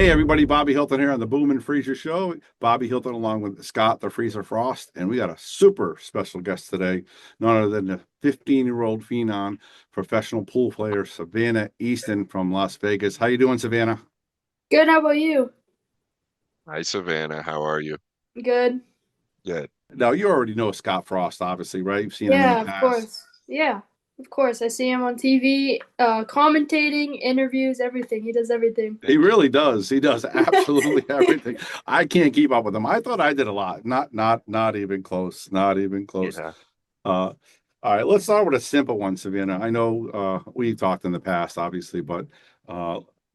Hey everybody, Bobby Hilton here on the Boom and Freezer Show. Bobby Hilton along with Scott the Freezer Frost, and we got a super special guest today, none other than the 15-year-old phenom, professional pool player Savannah Easton from Las Vegas. How you doing, Savannah? Good, how about you? Hi, Savannah. How are you? Good. Good. Now you already know Scott Frost, obviously, right? You've seen him in the Yeah, of past. course. Yeah, of course. I see him on TV, commentating, interviews, everything. He does everything. He really does. He does absolutely everything. I can't keep up with him. I thought I did a lot. Not even close. Not even close. Yeah. Uh, all right, let's start with a simple one, Savannah. I know we've talked in the past, obviously, but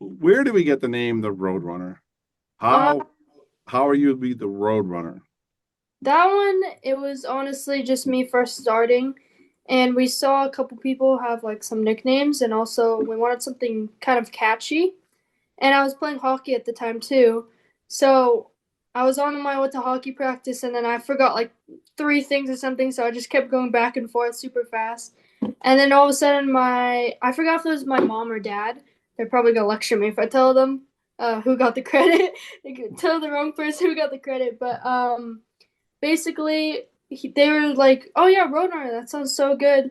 where do we get the name the Roadrunner? Uh, How are you to be the Roadrunner? that one, it was honestly just me first starting, and we saw a couple people have like some nicknames, and also we wanted something kind of catchy. And I was playing hockey at the time too. So I was on my way to hockey practice and then I forgot like three things or something, so I just kept going back and forth super fast. And then all of a sudden I forgot if it was my mom or dad. They're probably gonna lecture me if I tell them who got the credit. They could tell the wrong person who got the credit. But basically they were like, "Oh yeah, Roadrunner, that sounds so good."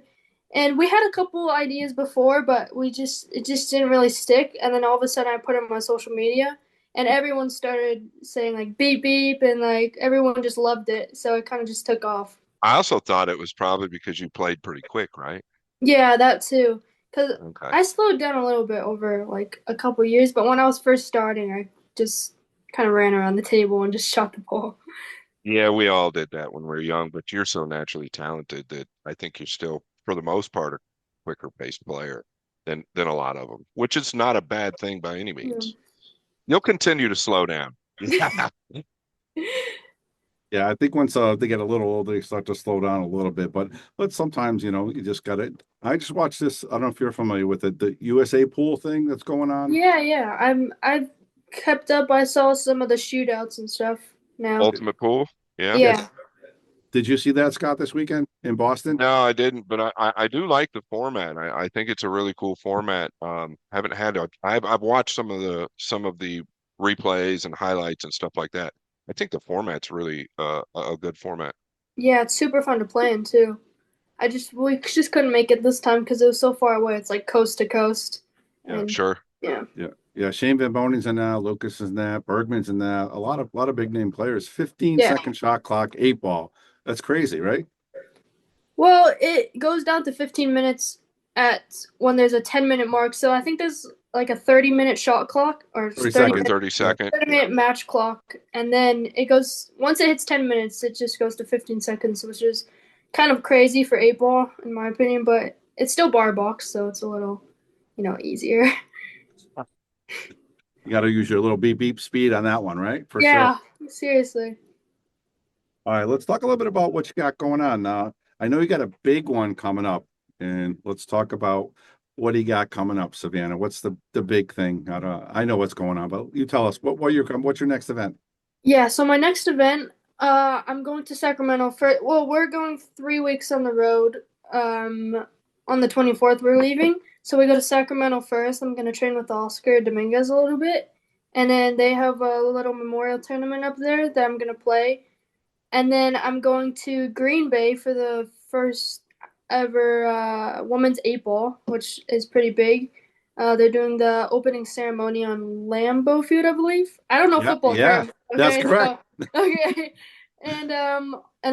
And we had a couple ideas before, but it just didn't really stick. And then all of a sudden, I put it on my social media, and everyone started saying like beep beep, and like everyone just loved it. So it kind of just took off. I also thought it was probably because you played pretty quick, right? Yeah, that too. Cause Okay. I slowed down a little bit over like a couple years, but when I was first starting, I just kind of ran around the table and just shot the ball. Yeah, we all did that when we were young, but you're so naturally talented that I think you're still, for the most part, a quicker paced player than a lot of them, which is not a bad thing by any means. You'll continue to slow down. Yeah. Yeah, I think once they get a little older, they start to slow down a little bit. But sometimes, you just got to. I just watched this. I don't know if you're familiar with it, the USA pool thing that's going on. Yeah. I've kept up. I saw some of the shootouts and stuff now. Ultimate pool. Yeah. Yes. Yeah. Did you see that, Scott, this weekend in Boston? No, I didn't, but I do like the format. I think it's a really cool format. Haven't had I've watched some of the replays and highlights and stuff like that. I think the format's really a good format. Yeah, it's super fun to play in too. We just couldn't make it this time because it was so far away. It's like coast to coast, Yeah, and sure. yeah, Yeah, yeah. Shane Van Bonen's in that. Lucas is in that. Bergman's in that. A lot of big name players. 15 yeah. second shot clock, eight ball. That's crazy, right? Well, it goes down to 15 minutes at when there's a 10-minute mark. So I think there's like a 30-minute shot clock or 30 30 Or seconds. minute 30 Yeah. second. 30 Yeah. minute match clock, and then it goes once it hits 10 minutes, it just goes to 15 seconds, which is kind of crazy for eight ball in my opinion, but it's still bar box, so it's a little easier. You got to use your little beep beep speed on that one, right? For sure. Yeah, seriously. All right, let's talk a little bit about what you got going on now. I know you got a big one coming up, and let's talk about what you got coming up, Savannah. What's the big thing? I know what's going on, but you tell us what's your next event? Yeah, so my next event, I'm going to Sacramento for, well, we're going 3 weeks on the road. On the 24th, we're leaving. So we go to Sacramento first. I'm going to train with Oscar Dominguez a little bit. And then they have a little memorial tournament up there that I'm going to play. And then I'm going to Green Bay for the first ever women's eight ball, which is pretty big. They're doing the opening ceremony on Lambeau Field, I believe. I don't know Yeah, football yeah, terms. that's Okay, correct. so okay, and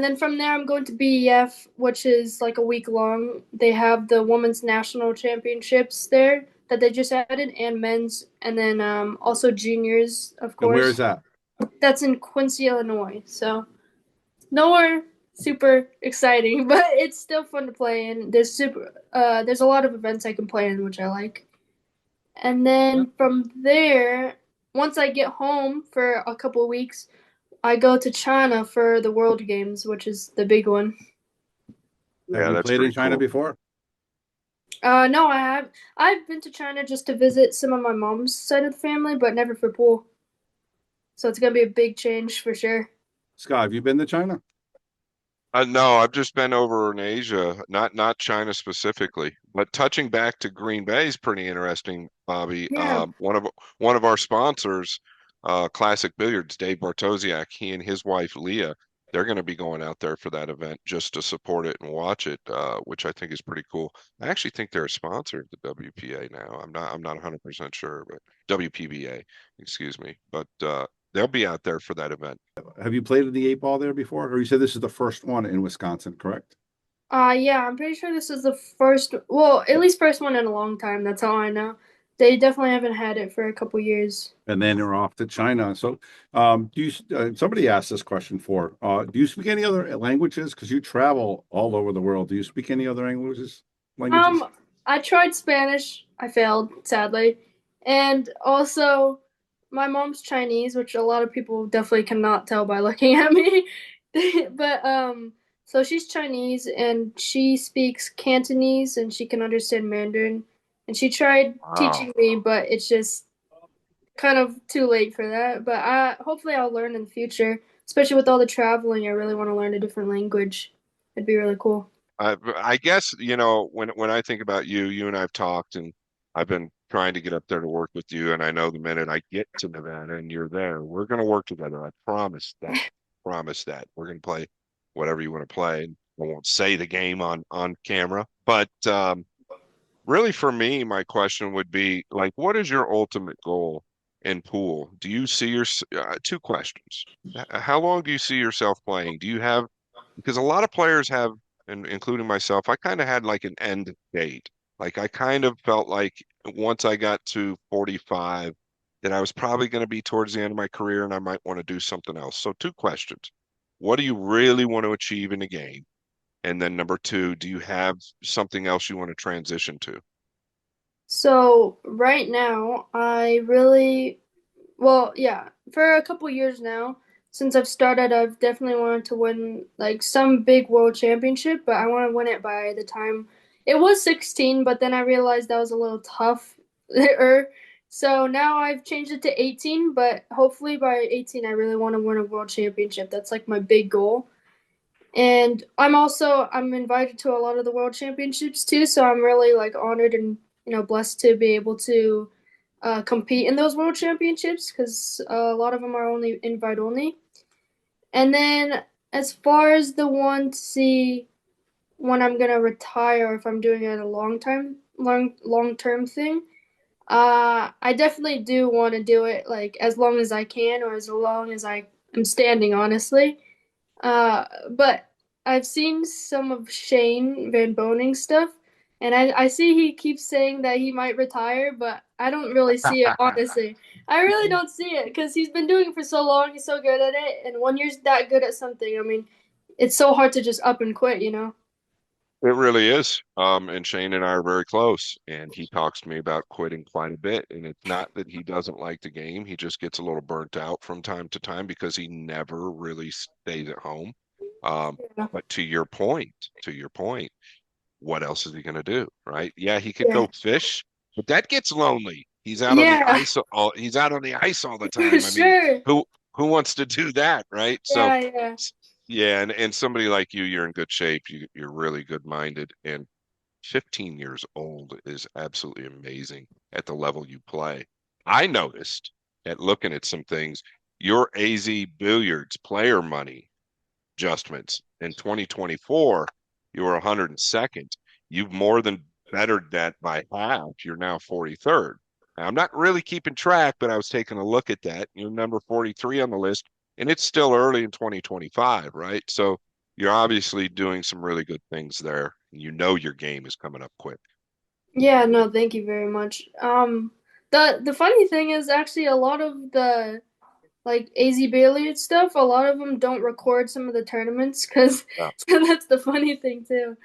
then from there I'm going to BEF, which is like a week long. They have the women's national championships there that they just added, and men's, and then also juniors, of And where is course. that? That's in Quincy, Illinois. So nowhere super exciting, but it's still fun to play in. There's a lot of events I can play in, which I like. And Yeah. then from there, once I get home for a couple of weeks, I go to China for the World Games, which is the big one. Have Yeah, you that's played in pretty China cool. before? No, I have. I've been to China just to visit some of my mom's side of the family, but never for pool. So it's gonna be a big change for sure. Scott, have you been to China? No, I've just been over in Asia, not China specifically. But touching back to Green Bay is pretty interesting, Bobby. Yeah. One of our sponsors Classic Billiards, Dave Bartosiak, he and his wife Leah, they're going to be going out there for that event just to support it and watch it, which I think is pretty cool. I actually think they're a sponsor of the WPA now. I'm not 100% sure, but WPBA, excuse me. But they'll be out there for that event. Have you played in the 8 ball there before? Or you said this is the first one in Wisconsin, correct? Yeah, I'm pretty sure this is the first, well, at least first one in a long time. That's all I know. They definitely haven't had it for a couple years. And then they're off to China. So, do you? Somebody asked this question for. Do you speak any other languages? Because you travel all over the world. Do you speak any other languages? Languages? I tried Spanish. I failed, sadly. And also, my mom's Chinese, which a lot of people definitely cannot tell by looking at me. But so she's Chinese and she speaks Cantonese and she can understand Mandarin. And she tried teaching me, but it's just kind of too late for that. But hopefully I'll learn in the future, especially with all the traveling. I really want to learn a different language. It'd be really cool. I guess, when I think about you, you and I've talked, and I've been trying to get up there to work with you. And I know the minute I get to Nevada and you're there, we're going to work together. I promise that. Promise that. We're going to play whatever you want to play. I won't say the game on camera, but really for me, my question would be like, what is your ultimate goal in pool? Do you see your two questions? How long do you see yourself playing? Do you have, because a lot of players have, and including myself, I kind of had like an end date. Like I kind of felt like once I got to 45, that I was probably going to be towards the end of my career and I might want to do something else. So two questions. What do you really want to achieve in a game? And then number two, do you have something else you want to transition to? So right now, I really, well, yeah, for a couple years now, since I've started, I've definitely wanted to win like some big world championship, but I want to win it by the time it was 16, but then I realized that was a little tough. So now I've changed it to 18, but hopefully by 18, I really want to win a world championship. That's like my big goal. And I'm invited to a lot of the world championships too, so I'm really like honored and blessed to be able to compete in those world championships because a lot of them are only invite only. And then as far as the one to see when I'm gonna retire, if I'm doing it a long term thing, I definitely do want to do it like as long as I can or as long as I am standing, honestly. But I've seen some of Shane Van Boning's stuff, and I see he keeps saying that he might retire, but I don't really see it, honestly. I really don't see it because he's been doing it for so long. He's so good at it, and when you're that good at something, I mean, it's so hard to just up and quit. It really is. And Shane and I are very close, and he talks to me about quitting quite a bit. And it's not that he doesn't like the game. He just gets a little burnt out from time to time because he never really stays at home. Yeah. But to your point, what else is he going to do, right? Yeah, he could go Yeah. fish, but that gets lonely. He's out on the Yeah, ice he's out on the ice all the for time. I mean, sure. who wants to do that, right? So Yeah, yeah. yeah, and somebody like you, you're in good shape. You're really good-minded, and 15 years old is absolutely amazing at the level you play. I noticed at looking at some things, your AZ Billiards player money adjustments in 2024, you were 102nd. You've more than bettered that by half. You're now 43rd. Now, I'm not really keeping track, but I was taking a look at that. You're number 43 on the list, and it's still early in 2025, right? So you're obviously doing some really good things there. You know your game is coming up quick. Yeah, no, thank you very much. The funny thing is actually a lot of the like AZ Billiard stuff, a lot of them don't record some of the tournaments because Yeah. so that's the funny thing too.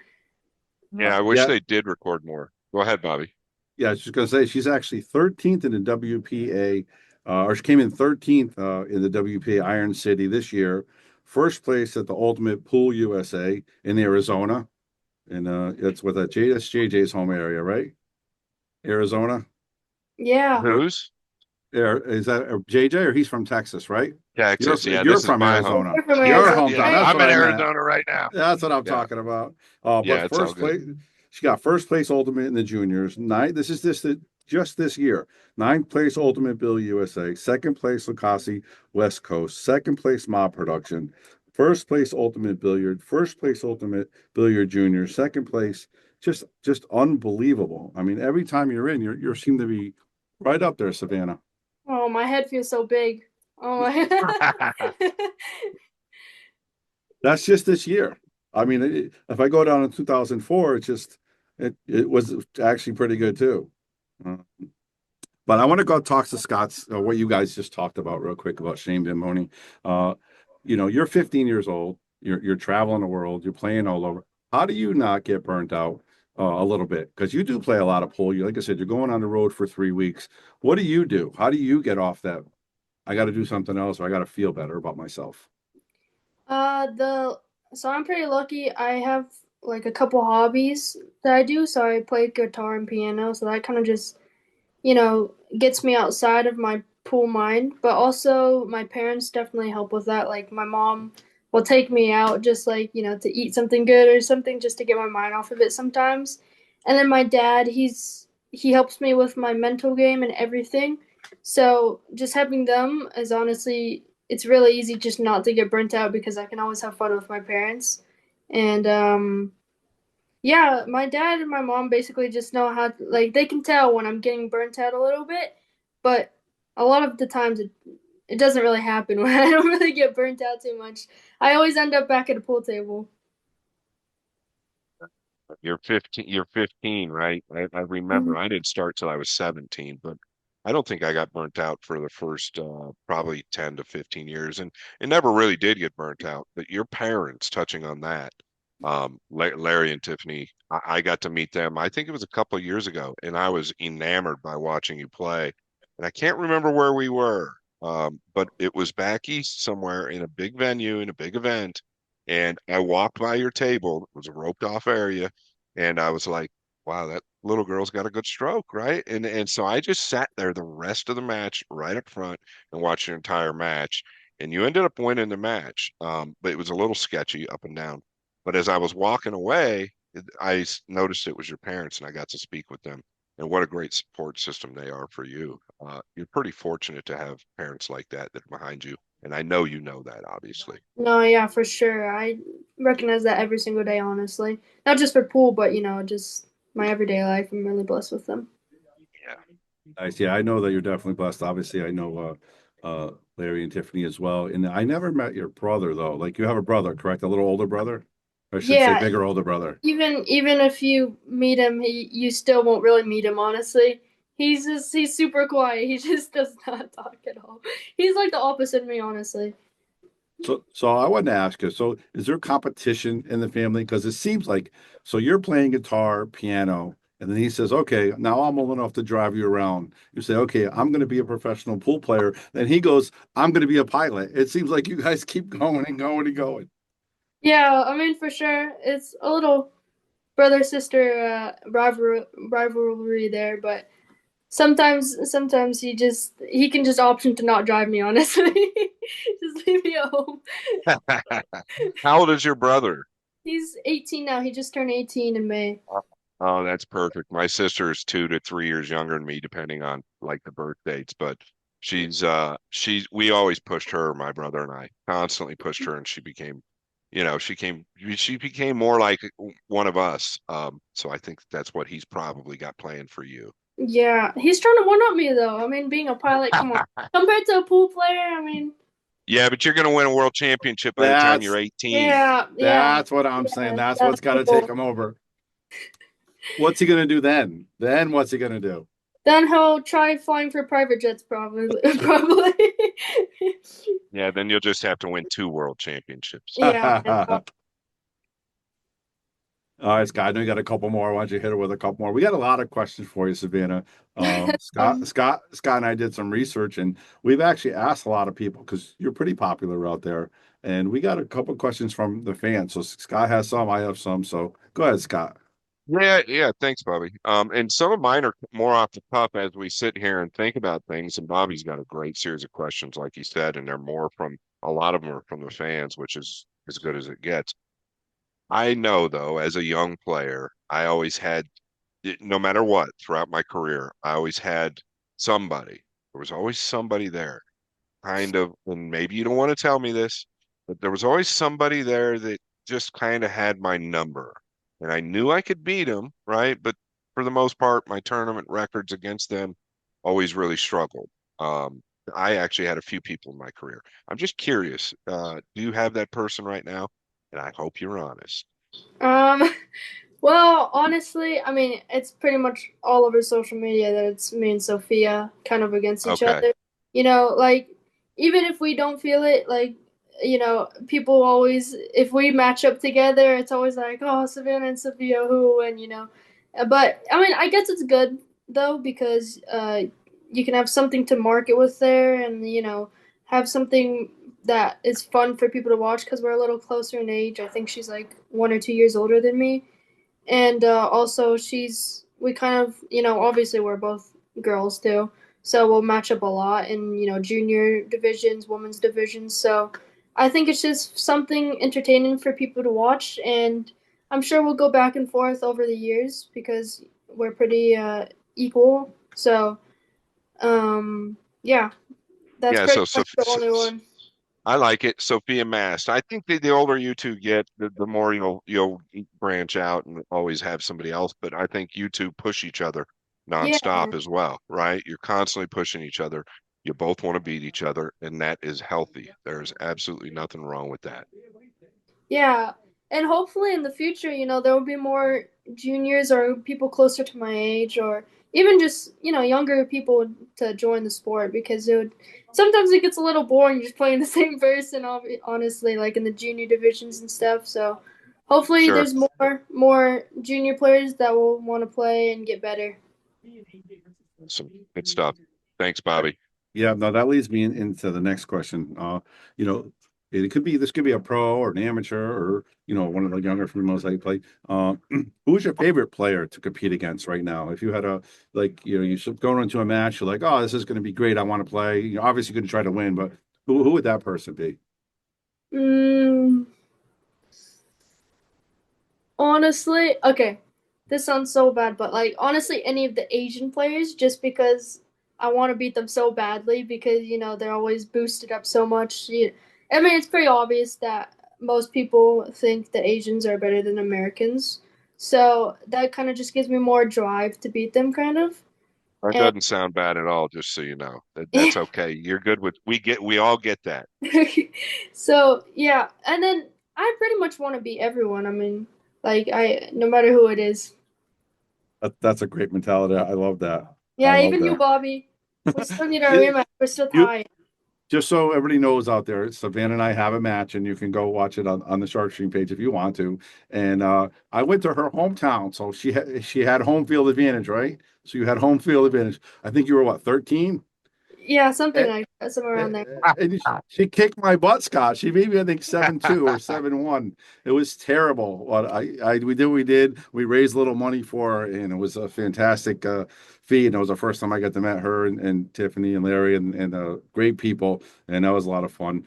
Yeah, I wish Yeah, they did record more. Go ahead, Bobby. yeah. I was just gonna say she's actually 13th in the WPA, or she came in 13th in the WPA Iron City this year. First place at the Ultimate Pool USA in Arizona, and it's with that's JJ's home area, right? Arizona. Yeah. Who's? Is that JJ or he's from Texas, right? Texas. Yeah, You're this is from my home. Arizona. You're from Yeah, Your Arizona, hometown. yeah. That's right? I'm what in I meant. Arizona right now. That's what I'm Yeah, talking about. yeah, But it's all first good. place, she got first place ultimate in the juniors. This is just this year. Ninth place Ultimate Bill USA, second place Lucasi West Coast, second place Mob Production, first place Ultimate Billiard, first place Ultimate Billiard Junior, second place. Just unbelievable. I mean, every time you're in, you seem to be right up there, Savannah. Oh, my head feels so big. Oh, That's just this year. I mean, if I go down in 2004, it was actually pretty good too. Uh, But I want to go talk to Scott's what you guys just talked about real quick about Shane Van Money. Uh, you're 15 years old. You're traveling the world. You're playing all over. How do you not get burnt out a little bit? Because you do play a lot of pool. You, like I said, you're going on the road for 3 weeks. What do you do? How do you get off that? I got to do something else, or I got to feel better about myself. the so I'm pretty lucky. I have like a couple hobbies that I do. So I play guitar and piano. So that kind of just gets me outside of my pool mind. But also, my parents definitely help with that. Like, my mom will take me out just like, to eat something good or something just to get my mind off of it sometimes. And then my dad, he helps me with my mental game and everything. So just having them is honestly, it's really easy just not to get burnt out because I can always have fun with my parents. And yeah, my dad and my mom basically just know how to, like they can tell when I'm getting burnt out a little bit, but a lot of the times it doesn't really happen when I don't really get burnt out too much. I always end up back at a pool table. You're 15, right? I remember Mhm. I didn't start till I was 17, but I don't think I got burnt out for the first probably 10 to 15 years. And it never really did get burnt out. But your parents, touching on that, Larry and Tiffany, I got to meet them. I think it was a couple of years ago, and I was enamored by watching you play. And I can't remember where we were, but it was back east somewhere in a big venue, in a big event. And I walked by your table. It was a roped off area. And I was like, wow, that little girl's got a good stroke, right? And so I just sat there the rest of the match right up front and watched your entire match. And you ended up winning the match. But it was a little sketchy up and down. But as I was walking away, noticed it was your parents and I got to speak with them. And what a great support system they are for you. You're pretty fortunate to have parents like that are behind you. And I know you know that, obviously. No, yeah, for sure. I recognize that every single day, honestly. Not just for pool, but just my everyday life. I'm really blessed with them. Yeah. Nice. Yeah, I know that you're definitely blessed. Obviously, I know Larry and Tiffany as well. And I never met your brother though. Like you have a brother, correct? A little older brother? Or I should say Yeah, bigger older brother. even if you meet him, you still won't really meet him. Honestly, he's super quiet. He just does not talk at all. He's like the opposite of me, honestly. So I wanted to ask you, so is there competition in the family? Because it seems like so you're playing guitar, piano, and then he says, okay, now I'm old enough to drive you around. You say, okay, I'm going to be a professional pool player. Then he goes, I'm going to be a pilot. It seems like you guys keep going and going and going. Yeah, I mean for sure, it's a little brother sister rivalry there, but sometimes he can just option to not drive me. Honestly, just leave me at home. How old is your brother? He's 18 now. He just turned 18 in May. Oh, that's perfect. My sister is 2 to 3 years younger than me, depending on like the birth dates. But we always pushed her, my brother and I, constantly pushed her, and she became more like one of us. So I think that's what he's probably got playing for you. Yeah, he's trying to one up me though. I mean, being a pilot, come on. Compared to a pool player, I mean, Yeah, but you're gonna win a world championship by the time you're That's 18. yeah, that's what I'm saying. yeah, That's that's what's got the to take goal. him over. What's he going to do then? Then what's he going to do? Then he'll try flying for private jets, probably. Probably. Yeah, then you'll just have to win 2 world championships. Yeah. All right, Scott. I know you got a couple more. Why don't you hit her with a couple more? We got a lot of questions for you, Savannah. Um, Scott, and I did some research, and we've actually asked a lot of people because you're pretty popular out there, and we got a couple questions from the fans. So Scott has some, I have some. So go ahead, Scott. Yeah, yeah, thanks, Bobby. And some of mine are more off the cuff as we sit here and think about things. And Bobby's got a great series of questions, like he said, and they're more from a lot of them are from the fans, which is as good as it gets. I know, though, as a young player, I always had no matter what, throughout my career, I always had somebody. There was always somebody there, kind of, and maybe you don't want to tell me this, but there was always somebody there that just kind of had my number. And I knew I could beat them, right? But for the most part, my tournament records against them always really struggled. Um, I actually had a few people in my career. I'm just curious, do you have that person right now? And I hope you're honest. Um, well, honestly, I mean, it's pretty much all over social media that it's me and Sophia kind of against each Okay, other. Like, even if we don't feel it, like, people always, if we match up together, it's always like, oh, Savannah and Sophia, who, and. But, I mean, I guess it's good, though, because you can have something to market with there and, have something that is fun for people to watch because we're a little closer in age. I think she's like 1 or 2 years older than me, and also we kind of obviously we're both girls too, so we'll match up a lot in junior divisions, women's divisions. So I think it's just something entertaining for people to watch, and I'm sure we'll go back and forth over the years because we're pretty equal. So yeah, that's yeah. pretty So, much the only one. I like it. Sophia Mast. I think the older you two get, the more you'll branch out and always have somebody else. But I think you two push each other Yeah. nonstop as well, right? You're constantly pushing each other. You both want to beat each other, and that is healthy. There's absolutely nothing wrong with that. Yeah, and hopefully in the future, there will be more juniors or people closer to my age, or even just younger people to join the sport because sometimes it gets a little boring just playing the same person. Honestly, like in the junior divisions and stuff. So hopefully Sure. there's more junior players that will want to play and get better. Some good stuff. Thanks, Bobby. Yeah, no, that leads me into the next question. You know, this could be a pro or an amateur or one of the younger females that you play. Who's your favorite player to compete against right now? If you had you going into a match, you're like, oh, this is going to be great. I want to play. You're obviously going to try to win, but who would that person be? Mm, Honestly, okay, this sounds so bad, but like honestly, any of the Asian players, just because I want to beat them so badly because they're always boosted up so much. I mean, it's pretty obvious that most people think the Asians are better than Americans, so that kind of just gives me more drive to beat them, kind of. That And doesn't sound bad at all, just so you know. That's okay. You're good with we all get that. so yeah, and then I pretty much want to beat everyone. I mean, like no matter who it is. That's a great mentality. I love that. I Yeah, love even you, that. Bobby. We still need our You, rematch. We're still you tied. just so everybody knows out there, Savannah and I have a match, and you can go watch it on the Shark Stream page if you want to. And I went to her hometown, so she had home field advantage, right? So you had home field advantage. I think you were what, 13? Yeah, something like that, somewhere around there. And she kicked my butt, Scott. She beat me, I think 7-2 or 7-1. It was terrible. What we did, we raised a little money for her, and it was a fantastic feat. And it was the first time I got to meet her and Tiffany and Larry and great people, and that was a lot of fun.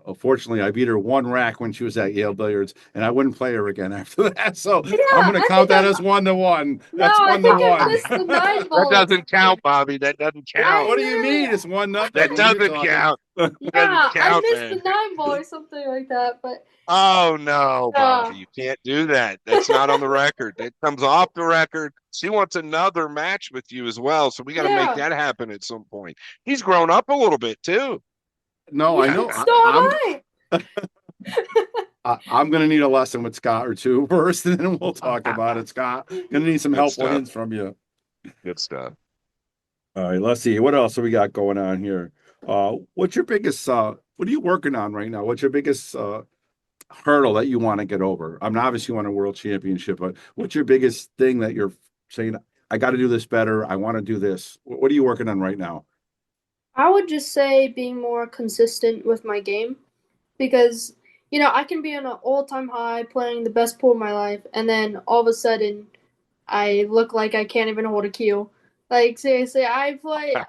Unfortunately, I beat her one rack when she was at Yale Billiards, and I wouldn't play her again after that. So Yeah, I'm going to I count think that I as 1-1. no, That's I one to think I one. missed the nine That ball or doesn't something. count, Bobby. That doesn't count. What do you I mean? It's 1-0. That What are you doesn't talking? count. That doesn't yeah, I count, missed the man. nine ball or something like that. But Oh no, uh, Bobby, you can't do that. That's not on the record. That comes off the record. She wants another match with you as well, so we got to make yeah, that happen at some point. He's grown up a little bit too. No, I yeah, know. so am I'm I. I'm gonna need a lesson with Scott or two first, and then we'll talk about it. Scott, gonna need some Good helpful stuff. hints from you. Good stuff. All right, let's see what else we got going on here. What's your biggest? What are you working on right now? What's your biggest hurdle that you want to get over? I mean, obviously you want a world championship, but what's your biggest thing that you're saying? I got to do this better. I want to do this. What are you working on right now? I would just say being more consistent with my game because I can be on an all-time high playing the best pool of my life, and then all of a sudden I look like I can't even hold a cue. Like seriously, I play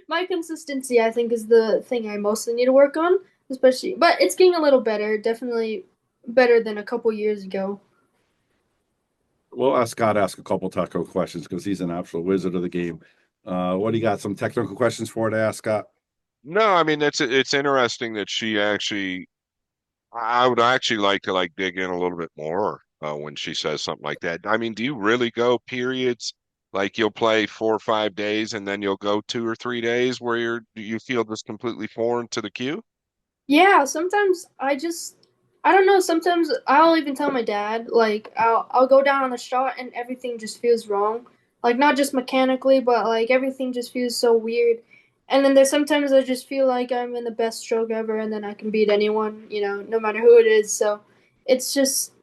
my consistency. I think is the thing I mostly need to work on, especially. But it's getting a little better. Definitely better than a couple years ago. we'll ask Scott ask a couple technical questions because he's an absolute wizard of the game. What do you got? Some technical questions for to ask Scott? No, I mean it's interesting that she actually. I would actually like to like dig in a little bit more when she says something like that. I mean, do you really go periods? Like you'll play 4 or 5 days and then you'll go 2 or 3 days where you feel just completely foreign to the cue? Yeah, sometimes I don't know, sometimes I'll even tell my dad, like I'll go down on the shot and everything just feels wrong. Like not just mechanically, but like everything just feels so weird. And then there's sometimes I just feel like I'm in the best stroke ever and then I can beat anyone, no matter who it is. So it's just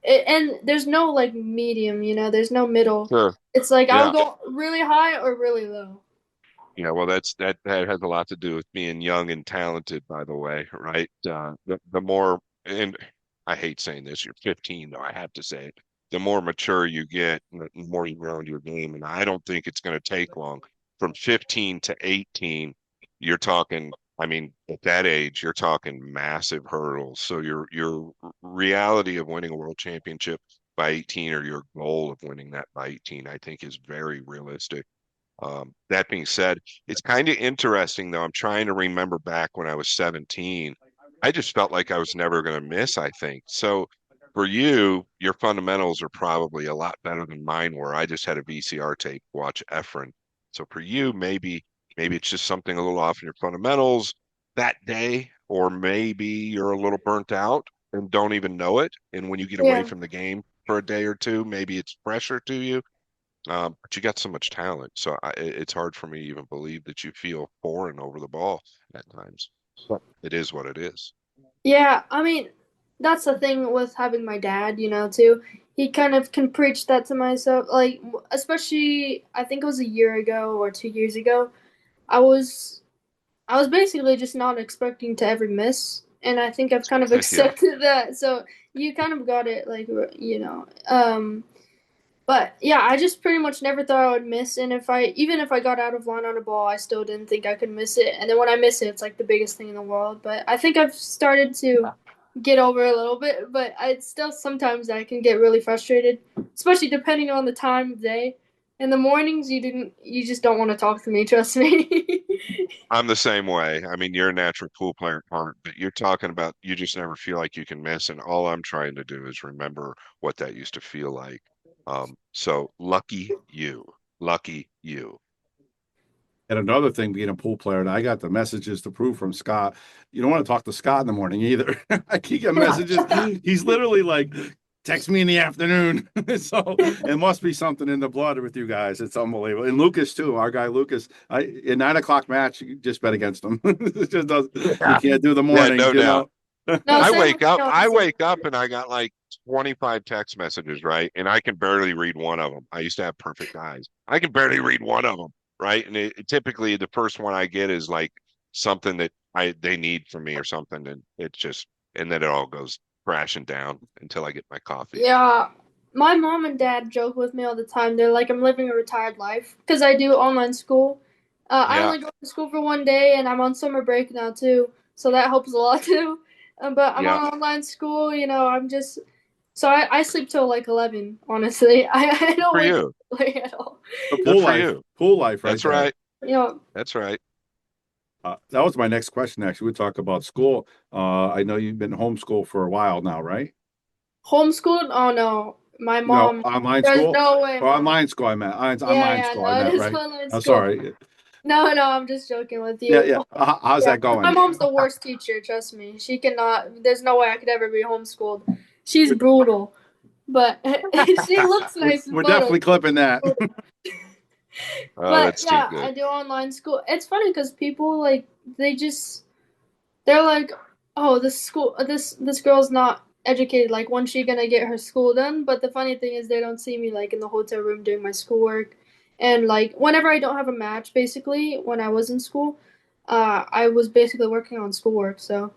and there's no like medium, there's no middle. Sure. It's like I'll Yeah. go really high or really low. Yeah, well, that has a lot to do with being young and talented, by the way, right? The more, and I hate saying this, you're 15, though I have to say it. The more mature you get, the more you grow into your game, and I don't think it's going to take long. From 15 to 18, you're talking. I mean, at that age, you're talking massive hurdles. So your reality of winning a world championship by 18, or your goal of winning that by 18, I think is very realistic. That being said, it's kind of interesting though. I'm trying to remember back when I was 17. I just felt like I was never going to miss, I think. So for you, your fundamentals are probably a lot better than mine were. I just had a VCR tape watch Efren. So for you, maybe it's just something a little off in your fundamentals that day, or maybe you're a little burnt out and don't even know it. And when you get away Yeah. from the game for a day or two, maybe it's pressure to you. But you got so much talent, so it's hard for me to even believe that you feel foreign over the ball at times. But it is what it is. Yeah, I mean, that's the thing with having my dad, too. He kind of can preach that to myself. Like, especially, I think it was a year ago or 2 years ago. I was, I was basically just not expecting to ever miss, and I think I've kind of Yeah, accepted that. So you kind of got it, like, But yeah, I just pretty much never thought I would miss, and even if I got out of line on a ball, I still didn't think I could miss it. And then when I miss it, it's like the biggest thing in the world. But I think I've started to get over it a little bit, but I still sometimes I can get really frustrated, especially depending on the time of day. In the mornings, you just don't want to talk to me. Trust me. I'm the same way. I mean, you're a natural pool player at heart, but you're talking about you just never feel like you can miss, and all I'm trying to do is remember what that used to feel like. So lucky you, lucky you. And another thing, being a pool player, and I got the messages to prove from Scott. You don't want to talk to Scott in the morning either. I keep getting messages. He's literally like, text me in the afternoon. So it must be something in the blood with you guys. It's unbelievable. And Lucas too, our guy Lucas. In 9 o'clock match, you just bet against him. It just does. You Yeah. can't do the Yeah, mornings, no you doubt. know. No, I same with wake me up, on I Zoom. wake up and I got like 25 text messages, right? And I can barely read one of them. I used to have perfect eyes. I can barely read one of them, right? And typically the first one I get is like something that they need from me or something, and it's just and then it all goes crashing down until I get my coffee. Yeah, my mom and dad joke with me all the time. They're like, I'm living a retired life because I do online school. I Yeah, only go to school for one day, and I'm on summer break now too, so that helps a lot too. But I'm yeah. on online school. I'm just so I sleep till like 11. Honestly, I Good don't for wake up you. late at all. The Good for you. pool life right That's there. right. You know, That's right. That was my next question. Actually, we talk about school. I know you've been homeschooled for a while now, right? homeschooled. Oh no, my No, mom. online There's school no way, or mom. online school. I meant Yeah, online yeah, school. I no, it meant is right. online I'm school. sorry. No, no, I'm just joking with Yeah, you. yeah. How's Yeah, that my going? mom's the worst teacher. Trust me. She cannot. There's no way I could ever be homeschooled. She's brutal, but she looks We're, nice in we're photos. definitely clipping that. Oh, But that's too yeah, good. I do online school. It's funny because people like they're like, oh, this girl's not educated. Like, when's she gonna get her school done? But the funny thing is, they don't see me like in the hotel room doing my schoolwork, and like whenever I don't have a match, basically when I was in school, I was basically working on schoolwork. So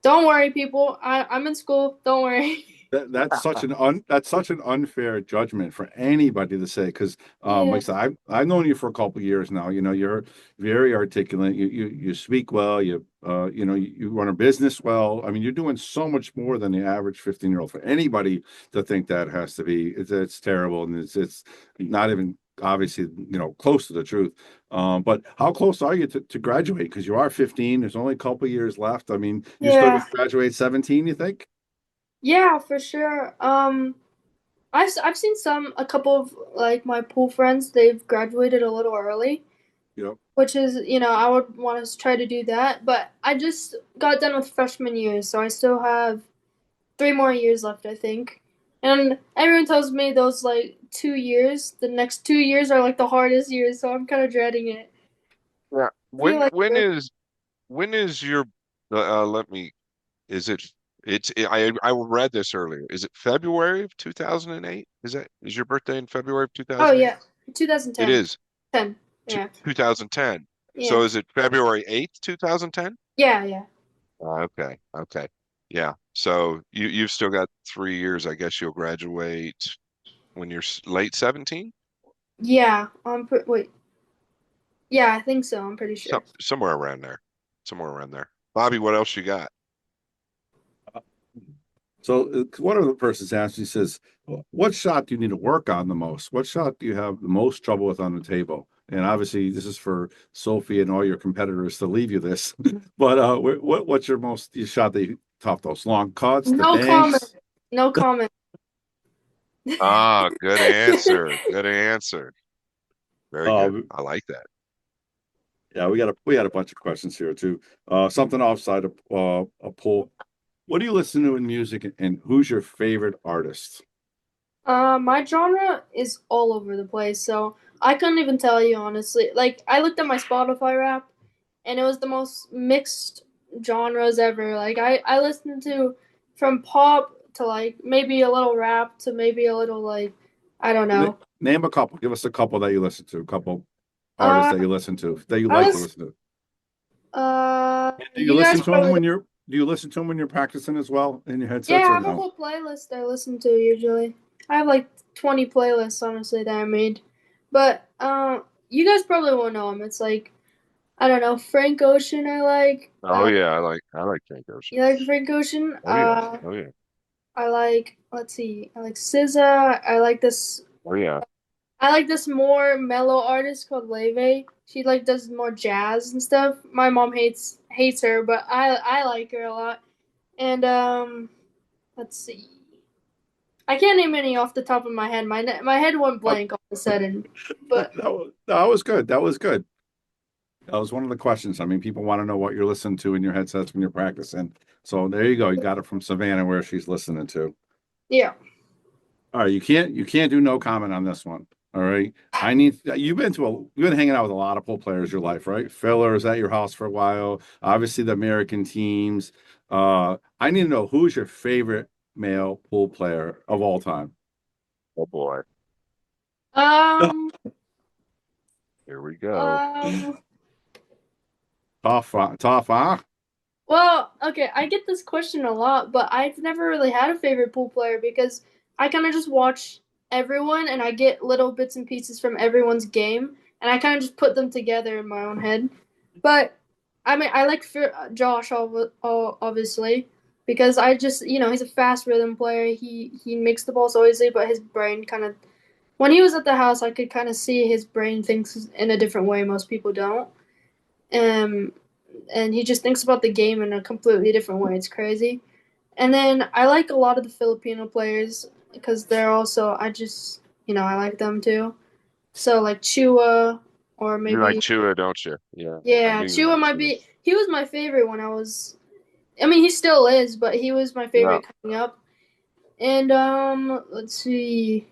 don't worry, people. I'm in school. Don't worry. That's such an unfair judgment for anybody to say, because Yeah. like I said, I've known you for a couple of years now. You know, you're very articulate. You speak well. You run a business well. I mean, you're doing so much more than the average 15-year-old. For anybody to think that has to be, it's terrible, and it's not even obviously close to the truth. But how close are you to graduate? Because you are 15. There's only a couple of years left. I mean, you're still going Yeah. to graduate 17, you think? Yeah, for sure. I've seen a couple of like my pool friends, they've graduated a little early, Yep. which is, I would want to try to do that, but I just got done with freshman year, so I still have 3 more years left, I think. And everyone tells me those like 2 years, the next 2 years are like the hardest years, so I'm kind of dreading it. Yeah. I feel like When is your let me is it I read this earlier. Is it February of 2008? Is your birthday in February of oh 2008? yeah, It 2010. is 10. Yeah. 2010. So Yeah. is it February 8th, 2010? Yeah, yeah. Okay. Okay. Yeah. So you've still got 3 years. I guess you'll graduate when you're late 17? Yeah. Wait. Yeah, I think so. I'm pretty sure. Somewhere around there. Somewhere around there. Bobby, what else you got? So one of the persons asked, he says, what shot do you need to work on the most? What shot do you have the most trouble with on the table? And obviously, this is for Sophie and all your competitors to leave you this. But what's your shot that you top those long cuts, the No comment. banks? No comment. Ah, good answer. Good answer. Very good. Um, I like that. yeah, we had a bunch of questions here too. Something outside of a poll. What do you listen to in music, and who's your favorite artist? My genre is all over the place, so I couldn't even tell you honestly. Like I looked at my Spotify rap, and it was the most mixed genres ever. Like I listened to from pop to like maybe a little rap to maybe a little like I don't know. Name a couple. Give us a couple that you listen to. A couple artists Uh, that you listen to that you I like to was listen to. Do you you guys listen to them probably do you listen to them when you're practicing as well in your yeah. headsets I or have a no? whole playlist I listen to usually. I have like 20 playlists honestly that I made, but you guys probably won't know them. It's like I don't know, Frank Ocean I like. Oh yeah, I like Frank Ocean. You like Frank Ocean? Oh yeah. Oh yeah. I like let's see, I like SZA. Oh yeah. I like this more mellow artist called Leve. She like does more jazz and stuff. My mom hates her, but I like her a lot. And let's see. I can't name any off the top of my head. My head went Uh, blank all of a sudden. But that was good. That was good. That was one of the questions. I mean, people want to know what you're listening to in your headsets when you're practicing. So there you go. You got it from Savannah where she's listening to. yeah. All right, you can't do no comment on this one. All right. I need you've been hanging out with a lot of pool players your life, right? Filler is at your house for a while. Obviously the American teams. I need to know who's your favorite male pool player of all time. Oh boy. Um Here we go. um Tough, tough, huh? Well, okay, I get this question a lot, but I've never really had a favorite pool player because I kind of just watch everyone and I get little bits and pieces from everyone's game and I kind of just put them together in my own head. But I mean, I like Josh obviously because I just, he's a fast rhythm player. He makes the ball so easily, but his brain kind of when he was at the house, I could kind of see his brain thinks in a different way most people don't. Um and he just thinks about the game in a completely different way. It's crazy. And then I like a lot of the Filipino players because they're also I like them too. So like Chua or You like maybe Chua, don't you? Yeah, I yeah, knew you Chua liked might Chua. be he was my favorite when I was I mean he still is, but he was my Yeah. favorite coming up. And let's see.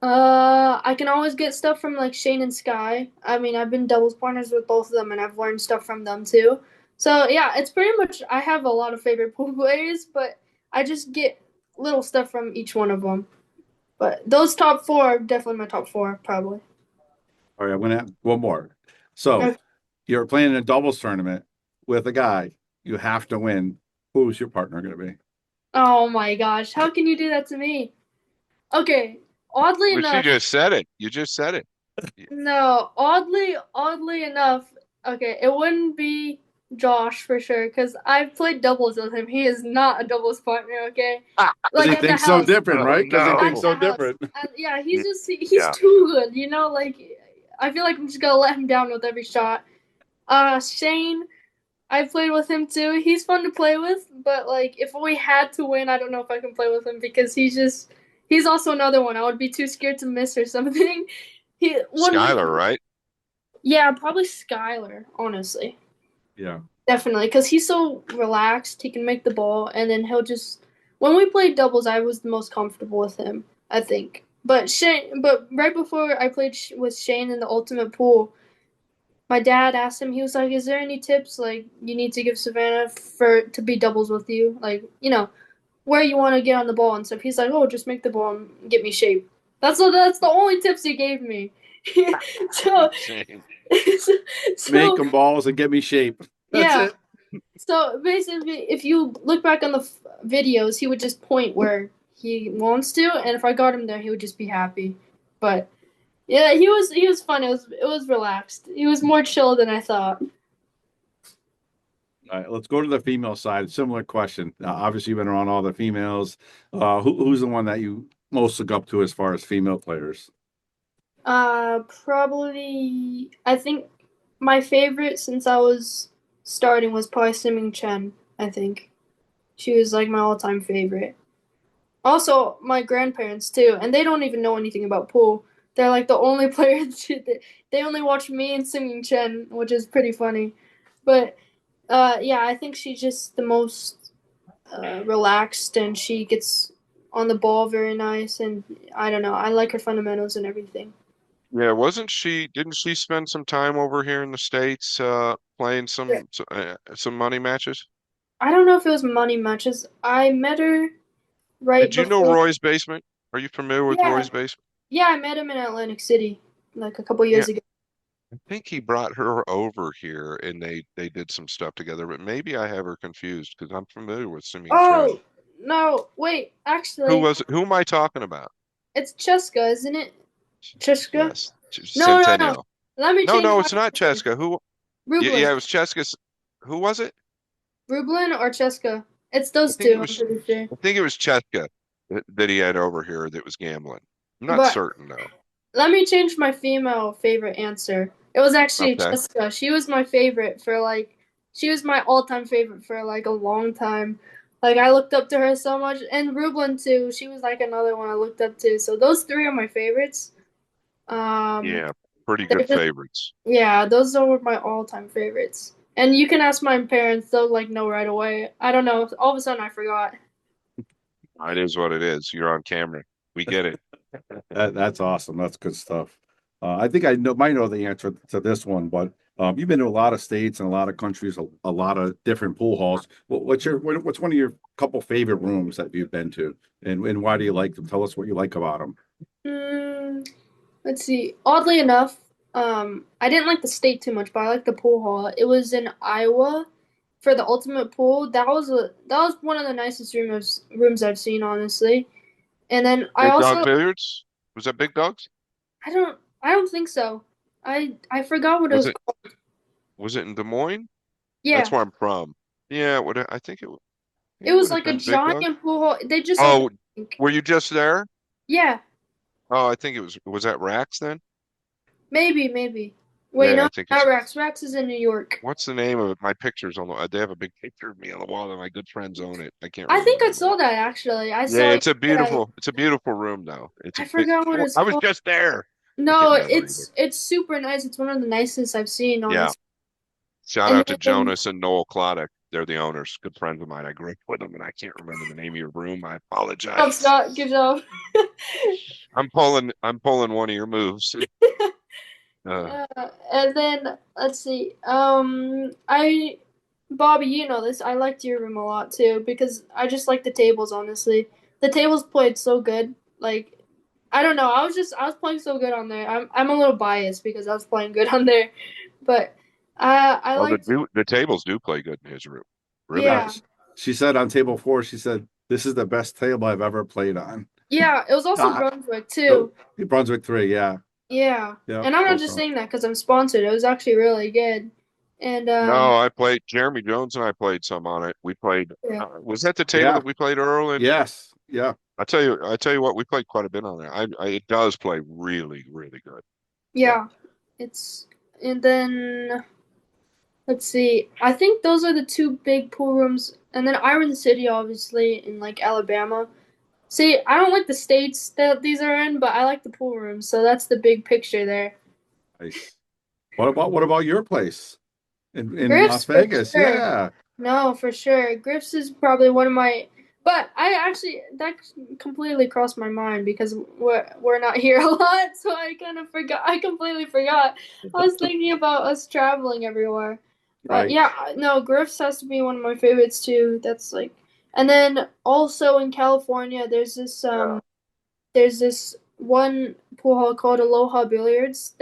I can always get stuff from like Shane and Sky. I mean, I've been doubles partners with both of them, and I've learned stuff from them too. So yeah, it's pretty much. I have a lot of favorite pool players, but I just get little stuff from each one of them. But those top four are definitely my top four, probably. All right, I'm gonna have one more. So Okay. you're playing in a doubles tournament with a guy. You have to win. Who's your partner gonna be? Oh my gosh, how can you do that to me? Okay, oddly Well, she enough, just said it. You just said it. no, oddly enough, okay, it wouldn't be Josh for sure because I've played doubles with him. He is not a doubles partner, okay? Because Like he at the thinks so house, different, Oh right? Because he at thinks no. the so house. different. And yeah, Mm, he's yeah. too good, you know. Like I feel like I'm just gonna let him down with every shot. Shane, I played with him too. He's fun to play with, but like if we had to win, I don't know if I can play with him because he's also another one. I would be too scared to miss or something. He when we Skylar, right? Yeah, probably Skylar, honestly. Yeah. Definitely, because he's so relaxed. He can make the ball, and then he'll just. When we played doubles, I was the most comfortable with him, I think. But right before I played with Shane in the Ultimate Pool, my dad asked him. He was like, "Is there any tips like you need to give Savannah for to be doubles with you? Like, where you want to get on the ball and stuff." He's like, "Oh, just make the ball and get me shape." That's the only tips he gave me. so, Insane. Make so them balls and get me shape. That's yeah. it. So basically, if you look back on the videos, he would just point where he wants to, and if I got him there, he would just be happy. But yeah, he was fun. It was relaxed. He was more chill than I thought. All right, let's go to the female side. Similar question. Obviously, you've been around all the females. Who's the one that you most look up to as far as female players? Probably I think my favorite since I was starting was probably Simming Chen. I think she was like my all-time favorite. Also, my grandparents too, and they don't even know anything about pool. They're like the only players. They only watch me and Singing Chen, which is pretty funny. But yeah, I think she's just the most relaxed, and she gets on the ball very nice. And I don't know, I like her fundamentals and everything. Yeah, didn't she spend some time over here in the States playing some money matches? I don't know if it was money matches. I met her right Did you know before. Roy's basement? Are you familiar with Yeah, Roy's basement? yeah, I met him in Atlantic City like a couple Yeah, years ago. I think he brought her over here and they did some stuff together, but maybe I have her confused because I'm familiar with Singing Chen. Oh no, wait, Who actually. was it? Who am I talking about? It's Cheska, isn't it? Cheska? Yes, No, no, no. Centennial. Let me No, change no, my it's not answer. Cheska. Who? Yeah, Rublin. yeah, it was Cheska's. Who was it? Rublin or Cheska? It's I those think it two, I'm was. pretty sure. I think it was Cheska that he had over here that was gambling. I'm not But certain though. let me change my female favorite answer. It was actually Okay. Cheska. She was my favorite for like, she was my all-time favorite for like a long time. Like I looked up to her so much, and Rublin too. She was like another one I looked up to. So those three are my favorites. Um, Yeah, pretty they're good just favorites. Yeah, those are my all-time favorites. And you can ask my parents; they'll like know right away. I don't know. All of a sudden, I forgot. It is what it is. You're on camera. We get it. That's awesome. That's good stuff. I think might know the answer to this one, but you've been to a lot of states and a lot of countries, a lot of different pool halls. What's one of your couple favorite rooms that you've been to, and why do you like them? Tell us what you like about them. Hmm. Let's see. Oddly enough, I didn't like the state too much, but I liked the pool hall. It was in Iowa for the ultimate pool. That was one of the nicest rooms I've seen, honestly. And then I Big Dog also Billiards? Was that Big Dogs? I don't think so. I forgot what it Was was it called. was it in Des Moines? That's Yeah, where I'm from. Yeah, I think it it was would have like a been Big Dog. giant pool hall. They just opened. Oh, I think. were you just there? Yeah, Oh, I think was that Rax then? maybe. Wait, Yeah, no, I think not it's Rex. Rex is in New York. what's the name of it? My picture's on they have a big picture of me on the wall and my good friends own it. I can't I remember think the I name of saw it. that actually. I Yeah, saw you. it's a beautiful room though. It's a I big forgot what it's I was called. just there. I can't No, remember either. it's super nice. It's one of the nicest I've seen, Yeah. honestly. Shout And out to then Jonas and Noel Klodek. They're the owners, good friends of mine. I grew up with them, and I can't remember the name of your room. I oh, apologize. Scott, good job. I'm pulling one of your moves. Uh, And then let's see. Bobby, you know this. I liked your room a lot too because I just like the tables. Honestly, the tables played so good. Like, I don't know. I was playing so good on there. I'm a little biased because I was playing good on there, but I well, liked. the tables do play good in his room. Really Yeah, Yeah, nice. she said on table 4, she said This is the best table I've ever played on. Yeah, it was also Ah, Brunswick too. Brunswick 3, yeah. Yeah. Yeah. And I'm not just Also. saying that because I'm sponsored. It was actually really good. And No, I played Jeremy Jones and I played some on it. We played. yeah. Was that the table Yeah. that we played Earl and Yes. Yeah. I tell you what, we played quite a bit on there. It does play really, really good. Yeah. It's and then let's see. I think those are the two big pool rooms, and then Iron City, obviously, in like Alabama. See, I don't like the states that these are in, but I like the pool rooms, so that's the big picture there. Nice. What about your place in Las Griff's for Vegas? sure. Yeah. No, for sure. Griff's is probably one of my. But I actually that completely crossed my mind because we're not here a lot, so I kind of forgot. I completely forgot. I was thinking about us traveling everywhere. But Right. yeah, no, Griff's has to be one of my favorites too. That's like, and then also in California, there's this one pool hall called Aloha Billiards.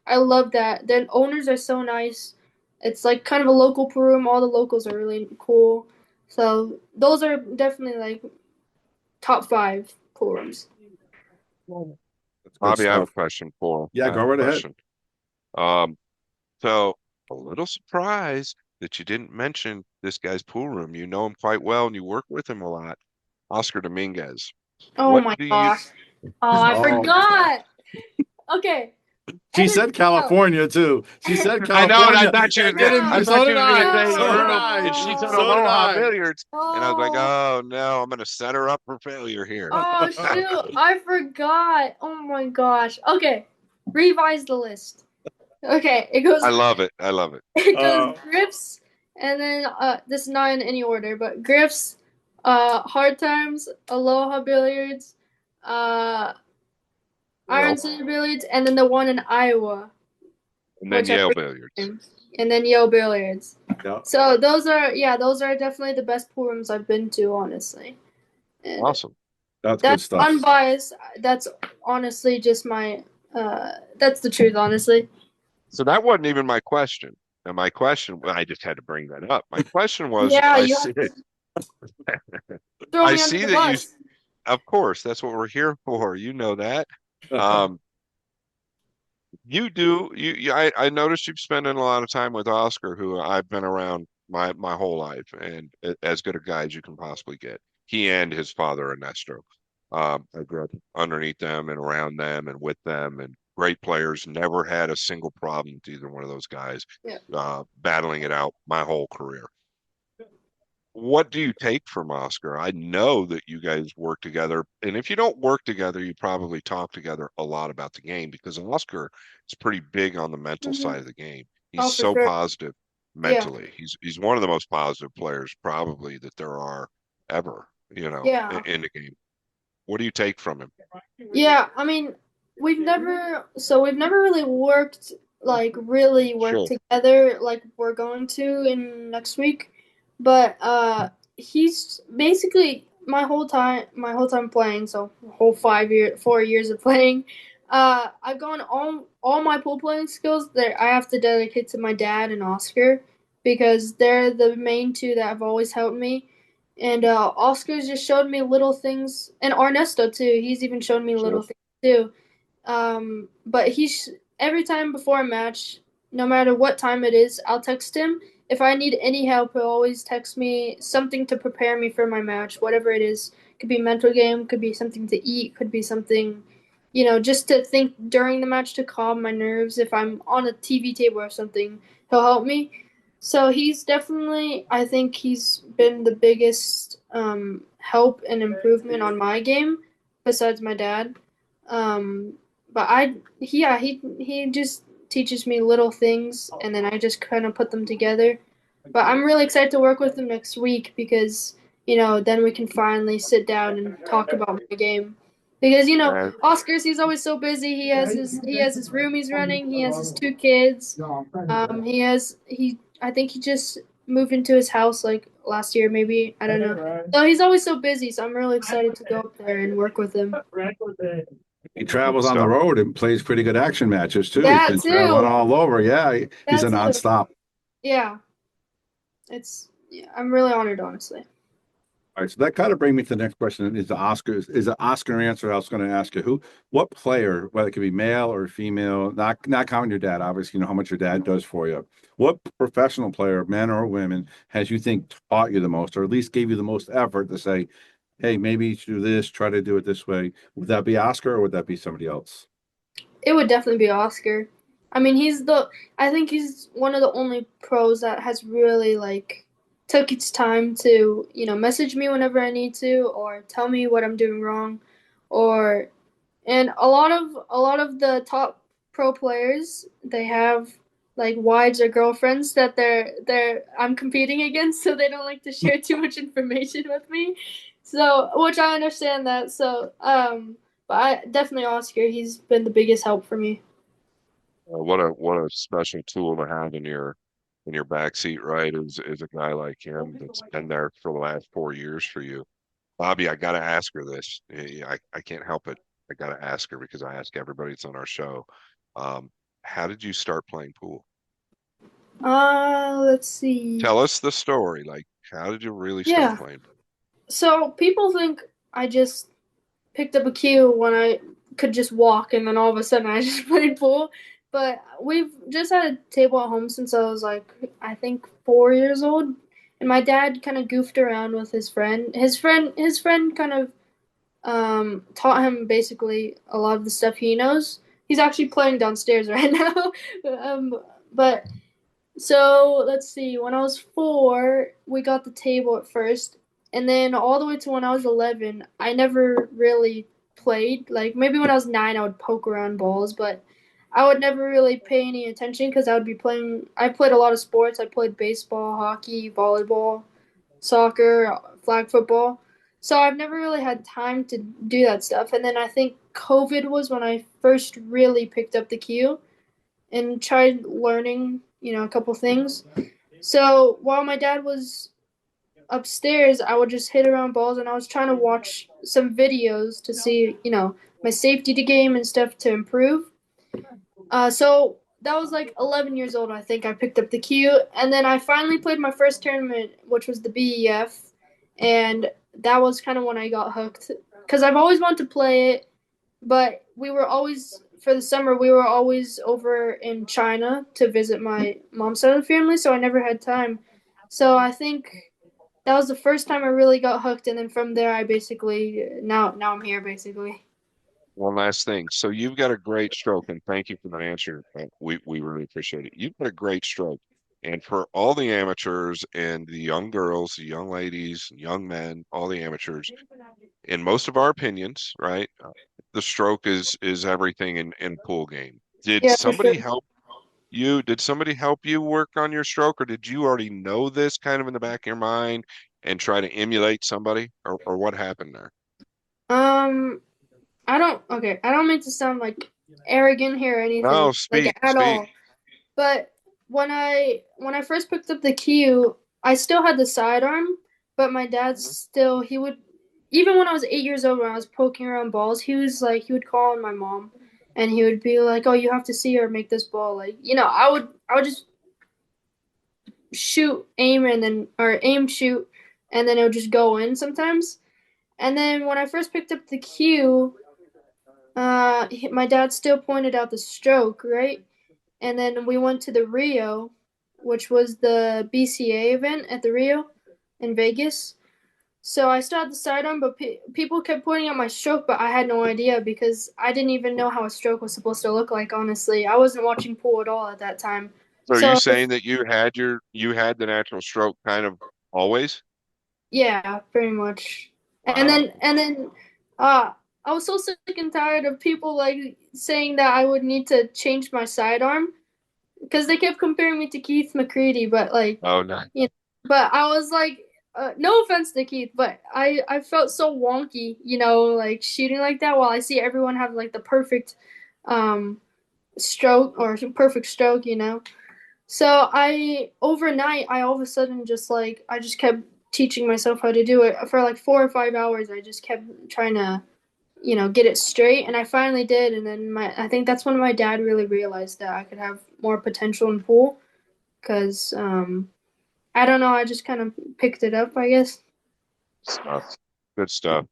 I love that. The owners are so nice. It's like kind of a local pool room. All the locals are really cool. So those are definitely like top 5 pool rooms. That's good Bobby, I have a stuff. question for. Yeah, I go have a right ahead. question. So a little surprised that you didn't mention this guy's pool room. You know him quite well and you work with him a lot. Oscar Dominguez. Oh What my do you gosh. Oh, I Oh. forgot. Okay. She Edit said this out. California too. She said I know, and I California. thought you were Get gonna, him. I So thought you did were gonna I. say So did Earl, I. and she said So did Aloha I. Billiards, and I was like, Oh. oh no, I'm gonna set her up for failure here. Oh shoot, I forgot. Oh my gosh. Okay. Revise the list. Okay, it goes I love it. I love it. it goes Uh, Griff's and then this is not in any order, but Griff's, Hard Times, Aloha Billiards, uh Iron Yale, City Billiards, and then the one in Iowa, and then which I Yale forget Billiards. the name. And then Yale Billiards. yeah. So those are definitely the best pool rooms I've been to, honestly. And Awesome. That's good that's stuff. unbiased. That's honestly just my that's the truth, honestly. So that wasn't even my question. And my question, well, I just had to bring that up. My question was, Yeah, I you see, have to throw I me under see the that you, bus. of course, that's what we're here for. You know that. Um, you do. I noticed you've spending a lot of time with Oscar, who I've been around my whole life, and as good a guy as you can possibly get. He and his father Ernesto. I grew up underneath them and around them and with them, and great players. Never had a single problem with either one of those guys. Yeah. Battling it out my whole career. What do you take from Oscar? I know that you guys work together, and if you don't work together, you probably talk together a lot about the game because Oscar is pretty big on the mental side of the game. He's Oh, for so sure. positive Yeah. mentally. He's one of the most positive players probably that there are ever, Yeah. in the game. What do you take from him? Yeah, I mean, we've never really worked Sure. together like we're going to in next week. But he's basically my whole time playing, so whole 4 years of playing. I've gone all my pool playing skills that I have to dedicate to my dad and Oscar because they're the main two that have always helped me. And Oscar's just showed me little things, and Ernesto too. He's even shown me Sure. little things too. But he's every time before a match, no matter what time it is, I'll text him. If I need any help, he'll always text me something to prepare me for my match, whatever it is. Could be mental game, could be something to eat, could be something, just to think during the match to calm my nerves. If I'm on a TV table or something, he'll help me. So I think he's been the biggest help and improvement on my game, besides my dad. Um, but he just teaches me little things, and then I just kind of put them together. But I'm really excited to work with him next week because then we can finally sit down and talk about my game. Because Uh, Oscar's, he's always so busy. He has his room he's running. He has his 2 kids. I think he just moved into his house like last year, maybe. I don't know. So he's always so busy. So I'm really excited to go up there and work with him. He good travels on the stuff. road and plays pretty good action matches too. He's That been traveling too. all over. Yeah, he's a That too. nonstop. Yeah. I'm really honored, honestly. All right, so that kind of brings me to the next question. Is the Oscar answer I was going to ask you? What player, whether it could be male or female, not counting your dad, obviously, you know how much your dad does for you. What professional player, men or women, has you think taught you the most, or at least gave you the most effort to say, hey, maybe you should do this, try to do it this way? Would that be Oscar or would that be somebody else? It would definitely be Oscar. I mean, I think he's one of the only pros that has really like took its time to, message me whenever I need to or tell me what I'm doing wrong or and a lot of the top pro players, they have like wives or girlfriends that I'm competing against, so they don't like to share too much information with me. So, which I understand that. So, but I definitely Oscar. He's been the biggest help for me. What a special tool to have in your back seat, right? Is a guy like him that's been there for the last 4 years for you. Bobby, I gotta ask her this. I can't help it. I gotta ask her because I ask everybody that's on our show. Um, how did you start playing pool? Let's see. Tell us the story. Like, how did you really start Yeah. playing? So people think I just picked up a cue when I could just walk, and then all of a sudden I just played pool. But we've just had a table at home since I was like, I think 4 years old. And my dad kind of goofed around with his friend. His friend kind of taught him basically a lot of the stuff he knows. He's actually playing downstairs right now. But so let's see. When I was 4, we got the table at first, and then all the way to when I was 11, I never really played. Like maybe when I was 9, I would poke around balls, but I would never really pay any attention because I would be playing. I played a lot of sports. I played baseball, hockey, volleyball, soccer, flag football. So I've never really had time to do that stuff. And then I think COVID was when I first really picked up the cue and tried learning, a couple things. So while my dad was upstairs, I would just hit around balls and I was trying to watch some videos to see, my safety to game and stuff to improve. So that was like 11 years old, I think. I picked up the cue. And then I finally played my first tournament, which was the BEF. And that was kind of when I got hooked. Because I've always wanted to play it, but we were always for the summer we were always over in China to visit my mom's side of the family, so I never had time. So I think that was the first time I really got hooked, and then from there I basically now I'm here basically. One last thing. So you've got a great stroke, and thank you for the answer. We really appreciate it. You've got a great stroke. And for all the amateurs and the young girls, the young ladies, young men, all the amateurs, in most of our opinions, right? The stroke is everything in pool game. Did Yeah, for sure. somebody help you? Did somebody help you work on your stroke, or did you already know this kind of in the back of your mind and try to emulate somebody, or what happened there? um I don't mean to sound like arrogant here or anything No, like speak, at speak. all. But when I first picked up the cue, I still had the sidearm, but my dad Mhm. still he would even when I was 8 years old when I was poking around balls, he would call on my mom and he would be like, "Oh, you have to see her make this ball." Like, I would just shoot, aim and then or aim shoot and then it would just go in sometimes. And then when I first picked up the cue, my dad still pointed out the stroke, right? And then we went to the Rio, which was the BCA event at the Rio in Vegas. So I still had the sidearm, but people kept pointing out my stroke, but I had no idea because I didn't even know how a stroke was supposed to look like. Honestly, I wasn't watching pool at all at that time. So are you So saying that you had the natural stroke kind of always? yeah, pretty much. And Wow. then and then, uh, I was so sick and tired of people like saying that I would need to change my sidearm because they kept comparing me to Keith McCready, but like, Oh no. but I was like, no offense to Keith, but I felt so wonky, like shooting like that while I see everyone have like the perfect, um, stroke or perfect stroke. So I overnight, I all of a sudden just like I just kept teaching myself how to do it for like 4 or 5 hours. I just kept trying to get it straight. And I finally did. And then I think that's when my dad really realized that I could have more potential in pool because I don't know, I just kind of picked it up, I guess. Stuff. Good stuff.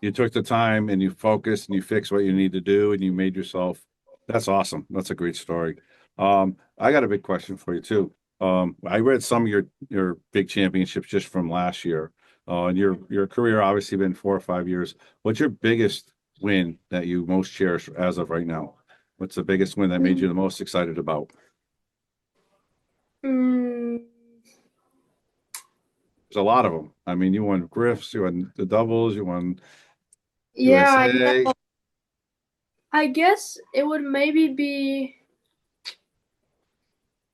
You took the time and you focused and you fixed what you need to do and you made yourself. That's awesome. That's a great story. I got a big question for you too. I read some of your big championships just from last year. And your career obviously been 4 or 5 years. What's your biggest win that you most cherish as of right now? What's the biggest win that made you the most excited about? Mm, There's a lot of them. I mean, you won Griffs, you won the doubles, you won yeah, USA. I guess it would maybe be.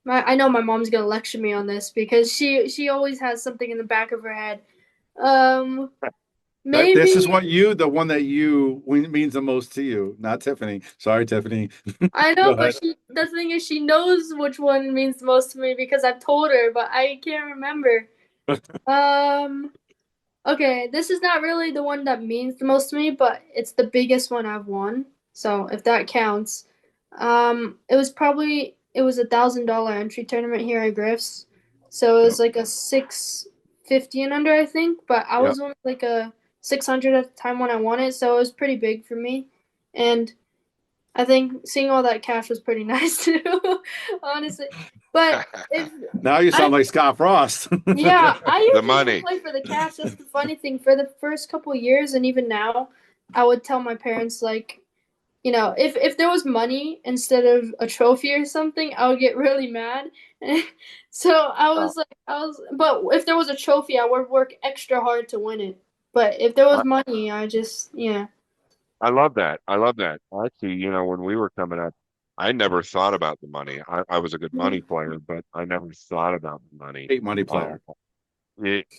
I know my mom's gonna lecture me on this because she always has something in the back of her head. Um, This is maybe the one that means the most to you, not Tiffany. Sorry, Tiffany. I Go know, but ahead. the thing is, she knows which one means the most to me because I've told her, but I can't remember. Um, okay, this is not really the one that means the most to me, but it's the biggest one I've won. So if that counts, it was $1,000 entry tournament here at Griff's. So it Yep. was like a 650 and under, I think. But I Yep. was only like a 600 at the time when I won it, so it was pretty big for me. And I think seeing all that cash was pretty nice too, honestly. But if Now you sound I like Scott Frost. yeah, I The usually money. don't play for the cash. That's the funny thing. For the first couple of years, and even now, I would tell my parents like, if there was money instead of a trophy or something, I would get really mad. So but if there was a trophy, I would work extra hard to win it. But if there was money, I just, yeah. I love that. I love that. Actually, when we were coming up, I never thought about the money. I was a good money player, but I never thought about the money. Great money Uh, player.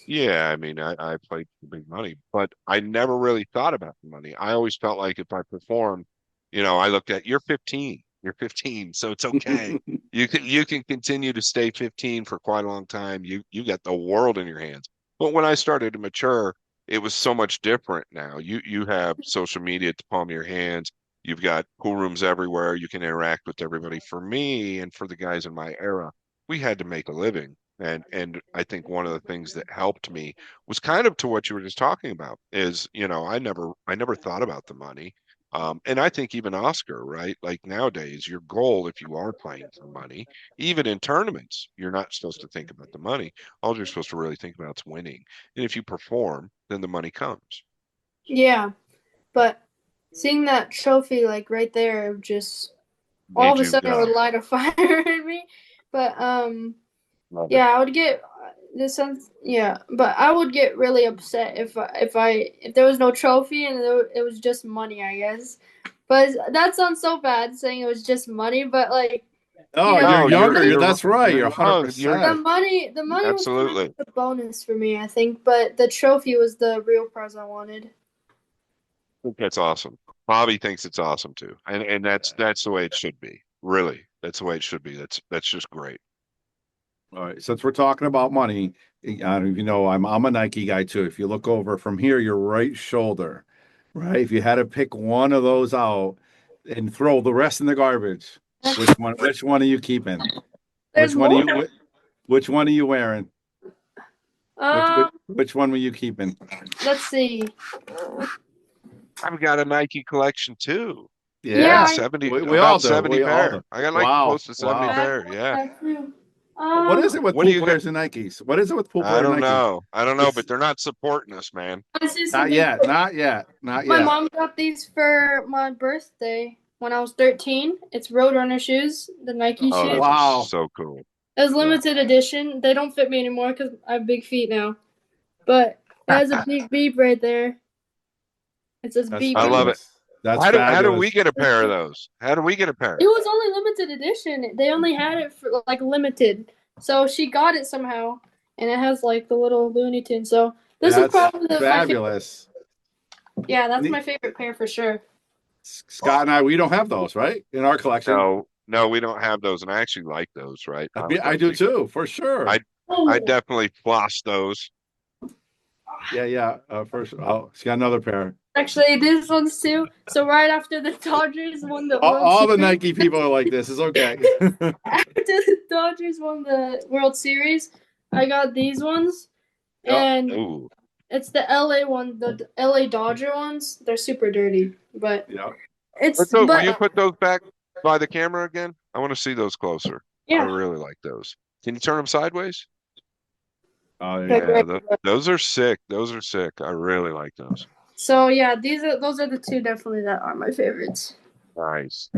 yeah, I mean, I played for big money, but I never really thought about the money. I always felt like if I performed, I looked at you're 15, so it's okay. You can continue to stay 15 for quite a long time. You got the world in your hands. But when I started to mature, it was so much different now. You have social media at the palm of your hands. You've got pool rooms everywhere. You can interact with everybody. For me and for the guys in my era, we had to make a living. And I think one of the things that helped me was kind of to what you were just talking about is, I never thought about the money. And I think even Oscar, right? Like nowadays, your goal, if you are playing for money, even in tournaments, you're not supposed to think about the money. All you're supposed to really think about is winning. And if you perform, then the money comes. Yeah, but seeing that trophy like right there, just all Made of a you sudden it would go. light a fire in me. But Love it. yeah, I would get this sounds yeah, but I would get really upset if there was no trophy and it was just money, I guess. But that sounds so bad saying it was just money, but like Oh, you're No, younger. you're That's right. You're you're young. You're 100%. the money was kind of absolutely. like a bonus for me, I think, but the trophy was the real prize I wanted. I think that's awesome. Bobby thinks it's awesome too. And that's the way it should be. Really. That's the way it should be. That's just great. All right. Since we're talking about money, I don't know if you know I'm a Nike guy too. If you look over from here, your right shoulder, right? If you had to pick one of those out and throw the rest in the garbage, which one are you keeping? There's Which one are more. you which one are you wearing? Which which Um, which one were you keeping? let's see. I've got a Nike collection too. Yeah, Yeah, Yeah. 70, We all about do. 70 We all do. pair. I got like Wow. close to 70 Wow. I pair. Yeah. have two. What is it with What do pool you got? players and Nikes? What is it with pool I player don't Nikes? know. I don't know, It's but they're not supporting us, man. Honestly, not something. yet. Not yet. Not My yet. mom got these for my birthday when I was 13. It's Roadrunner shoes, the Nike Oh, shoes. those are Wow. so cool. It was Yeah. limited edition. They don't fit me anymore because I have big feet now. But it has a big beep right there. It says That's beep I beep. love it. fabulous. That's How do we fabulous. get a pair of those? How do we get a pair? It was only limited edition. They only had it for like limited. So she got it somehow, and it has like the little Looney Tune. So this is That's probably my favorite. fabulous. Yeah, that's Ne- my favorite pair for sure. Scott and I, we don't have those, right? In our collection. No, no, we don't have those, and I actually like those, right? I was I do actually, too, for sure. I definitely floss those. Yeah, yeah. First, oh, she got another pair. Actually, these ones too. So right after the Dodgers won the World All the Series, Nike people are like this. It's okay. after the Dodgers won the World Series, I got these ones, Yep. and Ooh, It's the LA one, the LA Dodger ones. They're super dirty, but Yeah. it's Will you but put those back by the camera again? I want to see those closer. I yeah. really like those. Can you turn them sideways? Oh, there you Like, go. Yeah, right. those are sick. Those are sick. I really like those. So yeah, those are the two definitely that are my favorites. Nice.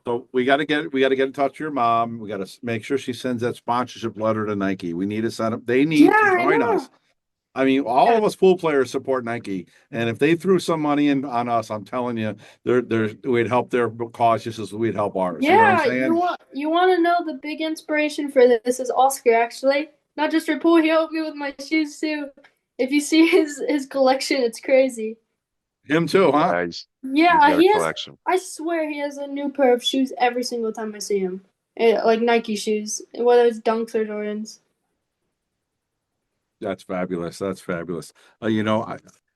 So we got to get in touch with your mom. We got to make sure she sends that sponsorship letter to Nike. We need to send them. They Yeah, need to I join know. us. I mean, all Yeah, of us pool players support Nike, and if they threw some money in on us, I'm telling you, we'd help their cause just as we'd help ours. You know what I'm yeah. saying? You want to know the big inspiration for this is Oscar actually. Not just for pool, he helped me with my shoes too. If you see his collection, it's crazy. Him too, huh? Yeah, he's Yeah, got a he has. collection. I swear he has a new pair of shoes every single time I see him. Like Nike shoes, whether it's Dunks or Jordans. That's fabulous. That's fabulous. You know,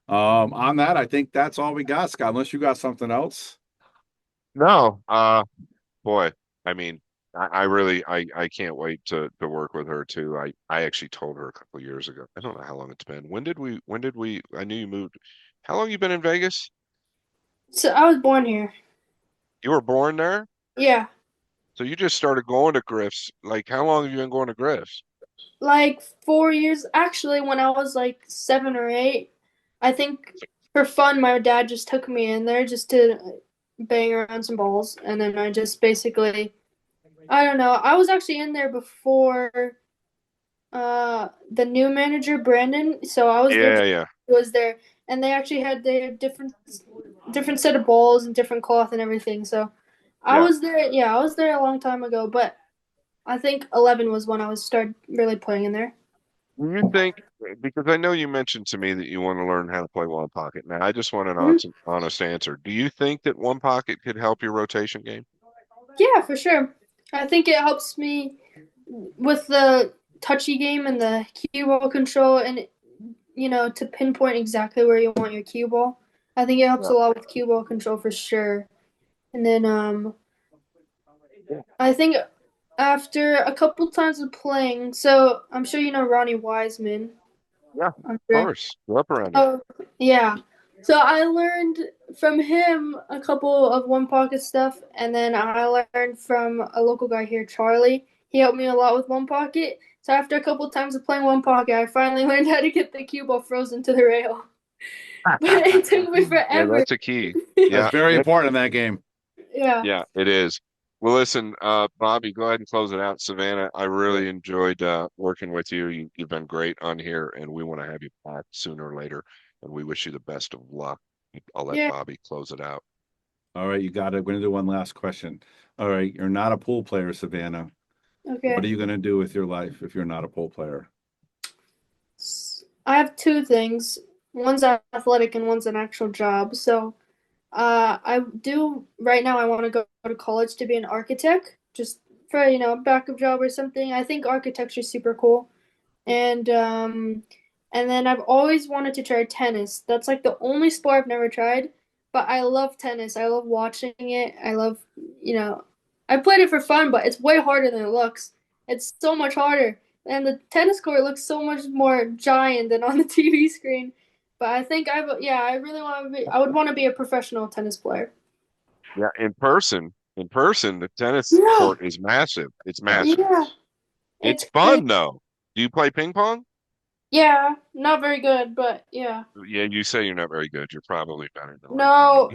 on that, I think that's all we got, Scott. Unless you got something else. No, boy, I mean, I really, I can't wait to work with her too. I actually told her a couple of years ago. I don't know how long it's been. When did we, I knew you moved. How long you been in Vegas? So I was born here. You were born there? Yeah, So you just started going to Griff's. Like, how long have you been going to Griff's? like 4 years. Actually, when I was like 7 or 8, I think for fun, my dad just took me in there just to bang around some balls, and then I just basically, I don't know. I was actually in there before the new manager Brandon, so I was there Yeah, before yeah, he was there, and they actually had their different set of balls and different cloth and everything. So I yeah. was there. Yeah, I was there a long time ago, but I think 11 was when I was started really playing in there. Do you think, because I know you mentioned to me that you want to learn how to play one pocket. Now, I just want an Mhm. honest answer. Do you think that one pocket could help your rotation game? Yeah, for sure. I think it helps me with the touchy game and the cue ball control, and to pinpoint exactly where you want your cue ball. I think it helps Yeah. a lot with cue ball control for sure. And then Yeah, I think after a couple times of playing, so I'm sure you know Ronnie Wiseman. yeah, of I'm sure. course. Grew up around here. Oh, yeah. So I learned from him a couple of one pocket stuff, and then I learned from a local guy here, Charlie. He helped me a lot with one pocket. So after a couple of times of playing one pocket, I finally learned how to get the cue ball frozen to the rail. But it took me Yeah, forever. that's a key. That's Yeah, very important in that game. Yeah. yeah, it is. Well, listen, Bobby, go ahead and close it out. Savannah, I really enjoyed working with you. You've been great on here, and we want to have you back sooner or later. And we wish you the best of luck. I'll let Yeah. Bobby close it out. All right, you got it. We're going to do one last question. All right, you're not a pool player, Savannah. What are Okay. you going to do with your life if you're not a pool player? I have two things. One's athletic and one's an actual job. So I do right now. I want to go to college to be an architect, just for a backup job or something. I think architecture is super cool, and then I've always wanted to try tennis. That's like the only sport I've never tried, but I love tennis. I love watching it. I love I played it for fun, but it's way harder than it looks. It's so much harder, and the tennis court looks so much more giant than on the TV screen. But I think I really want to be. I would want to be a professional tennis player. Yeah, in person, the tennis Yeah, court is massive. It's Yes. massive. yeah, It's it's crazy. fun though. Do you play ping pong? Yeah, not very good, but yeah. Yeah, you say you're not very good. You're probably better than like No,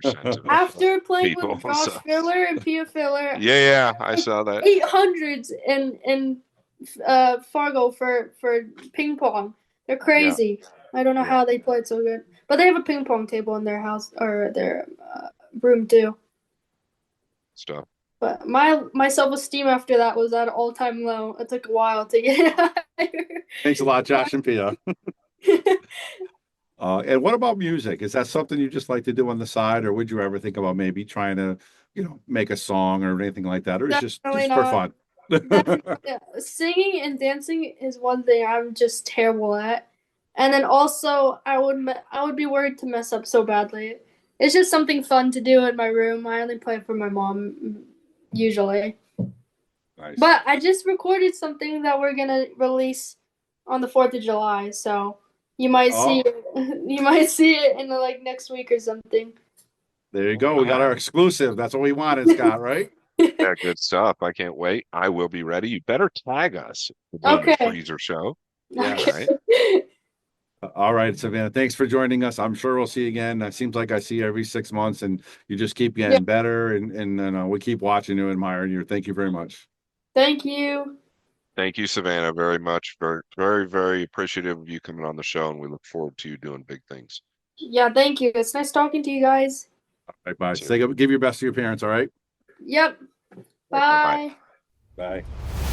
98% of after playing people. with Josh So Filler and Pia Filler, yeah, yeah, I like saw that. 800s in Fargo for ping pong. They're Yeah, crazy. I don't know yeah, how they play it so good, but they have a ping pong table in their house or their room too. stuff. But my self esteem after that was at an all time low. It took a while to get higher. Thanks a lot, Josh and Pia. And what about music? Is that something you just like to do on the side, or would you ever think about maybe trying to, make a song or anything like that, or is just Definitely just for not. fun? Definitely, yeah. Singing and dancing is one thing I'm just terrible at. And then also, I would be worried to mess up so badly. It's just something fun to do in my room. I only play for my mom usually. Nice. But I just recorded something that we're gonna release on the 4th of July. So You might see Oh. it. You might see it in like next week or something. There you go. We got our exclusive. That's what we wanted, Scott, right? Yeah, good stuff. I can't wait. I will be ready. You better tag us, the Boom and Okay. Freezer Show. Yes. All right. All right, Savannah. Thanks for joining us. I'm sure we'll see you again. It seems like I see you every 6 months, and you just keep getting Yeah. better. And we keep watching you, admiring you. Thank you very much. Thank you. Thank you, Savannah, very much. Very, very, very appreciative of you coming on the show, and we look forward to you doing big things. Yeah, thank you. It's nice talking to you guys. All right, bye. Too. Give your best to your parents. All right. Yep. Bye-bye. Bye. Bye.